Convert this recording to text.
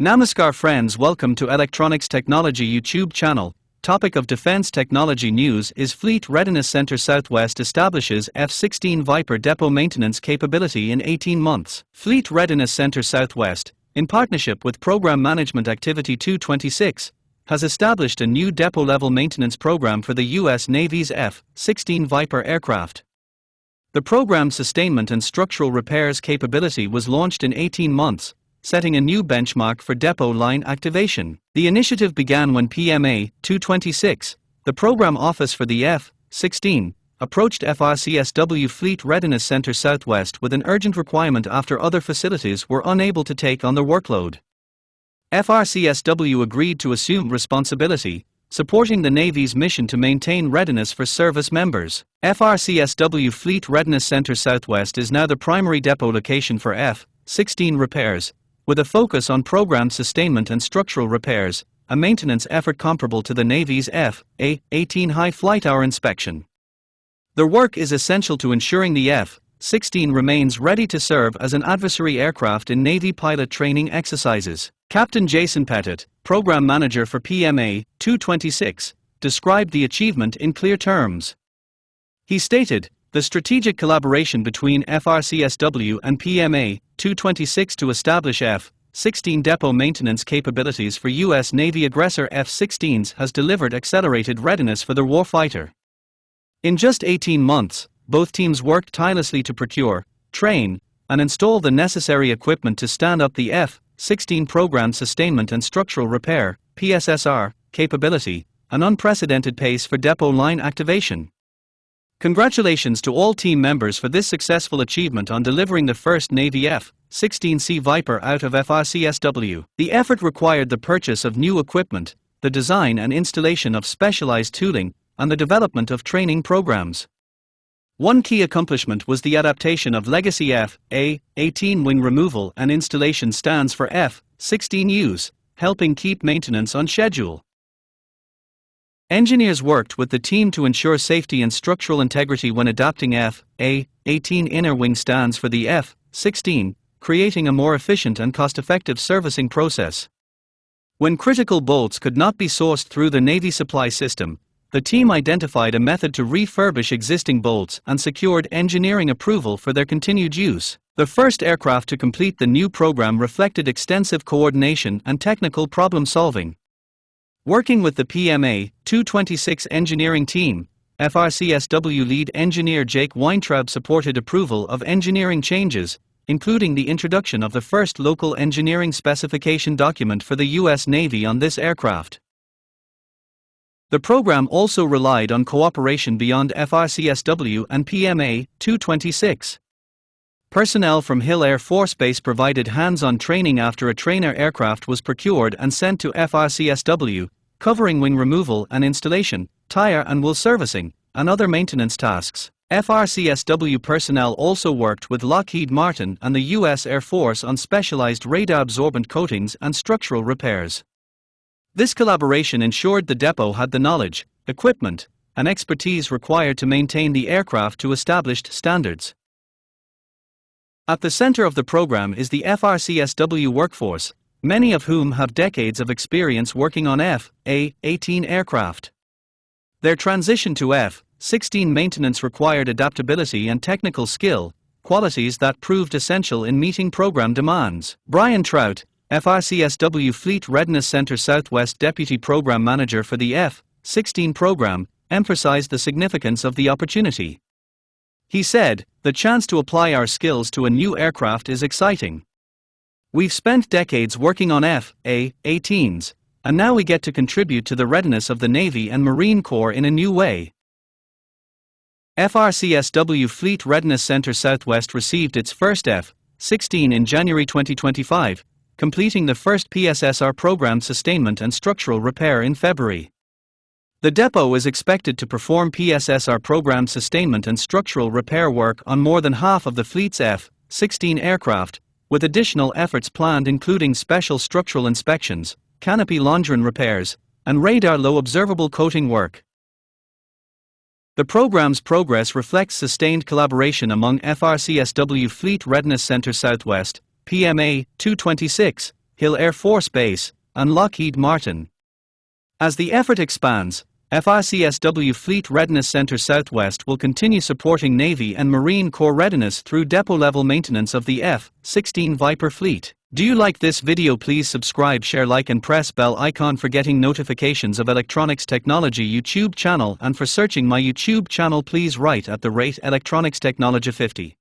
Namaskar friends, welcome to Electronics Technology YouTube channel. Topic of Defense Technology News is Fleet Readiness Center Southwest establishes F16 Viper depot maintenance capability in 18 months. Fleet Readiness Center Southwest, in partnership with Program Management Activity 226, has established a new depot-level maintenance program for the U.S. Navy's F-16 Viper aircraft. The program's sustainment and structural repairs capability was launched in 18 months, setting a new benchmark for depot line activation. The initiative began when PMA 226, the program office for the F-16, approached FRCSW Fleet Readiness Center Southwest with an urgent requirement after other facilities were unable to take on the workload. FRCSW agreed to assume responsibility, supporting the Navy's mission to maintain readiness for service members. FRCSW Fleet Readiness Center Southwest is now the primary depot location for F-16 repairs, with a focus on program sustainment and structural repairs, a maintenance effort comparable to the Navy's F/A-18 high flight hour inspection. Their work is essential to ensuring the F-16 remains ready to serve as an adversary aircraft in Navy pilot training exercises. Captain Jason Pettit, Program Manager for PMA 226, described the achievement in clear terms. He stated, "The strategic collaboration between FRCSW and PMA 226 to establish F-16 depot maintenance capabilities for U.S. Navy aggressor F-16s has delivered accelerated readiness for the warfighter." In just 18 months, both teams worked tirelessly to procure, train, and install the necessary equipment to stand up the F-16 program sustainment and structural repair (PSSR) capability, an unprecedented pace for depot line activation. Congratulations to all team members for this successful achievement on delivering the first Navy F-16C Viper out of FRCSW. The effort required the purchase of new equipment, the design and installation of specialized tooling, and the development of training programs. One key accomplishment was the adaptation of legacy F/A-18 wing removal and installation stands for F-16Us, helping keep maintenance on schedule. Engineers worked with the team to ensure safety and structural integrity when adapting F/A-18 inner wing stands for the F-16, creating a more efficient and cost-effective servicing process. When critical bolts could not be sourced through the Navy supply system, the team identified a method to refurbish existing bolts and secured engineering approval for their continued use. The first aircraft to complete the new program reflected extensive coordination and technical problem-solving. Working with the PMA 226 engineering team, FRCSW lead engineer Jake Weintraub supported approval of engineering changes, including the introduction of the first local engineering specification document for the U.S. Navy on this aircraft. The program also relied on cooperation beyond FRCSW and PMA 226. Personnel from Hill Air Force Base provided hands-on training after a trainer aircraft was procured and sent to FRCSW, covering wing removal and installation, tire and wheel servicing, and other maintenance tasks. FRCSW personnel also worked with Lockheed Martin and the U.S. Air Force on specialized radar-absorbent coatings and structural repairs. This collaboration ensured the depot had the knowledge, equipment, and expertise required to maintain the aircraft to established standards. At the center of the program is the FRCSW workforce, many of whom have decades of experience working on F/A-18 aircraft. Their transition to F-16 maintenance required adaptability and technical skill, qualities that proved essential in meeting program demands. Brian Trout, FRCSW Fleet Readiness Center Southwest Deputy Program Manager for the F-16 program, emphasized the significance of the opportunity. He said, "The chance to apply our skills to a new aircraft is exciting. We've spent decades working on F/A-18s, and now we get to contribute to the readiness of the Navy and Marine Corps in a new way." FRCSW Fleet Readiness Center Southwest received its first F-16 in January 2025, completing the first PSSR program sustainment and structural repair in February. The depot is expected to perform PSSR program sustainment and structural repair work on more than half of the fleet's F-16 aircraft, with additional efforts planned including special structural inspections, canopy longeron repairs, and radar low observable coating work. The program's progress reflects sustained collaboration among FRCSW Fleet Readiness Center Southwest, PMA 226, Hill Air Force Base, and Lockheed Martin. As the effort expands, FICSW Fleet Readiness Center Southwest will continue supporting Navy and Marine Corps readiness through depot-level maintenance of the F-16 Viper fleet. Do you like this video? Please subscribe, share, like and press bell icon for getting notifications of Electronics Technology YouTube channel, and for searching my YouTube channel please write @electronics technology 50.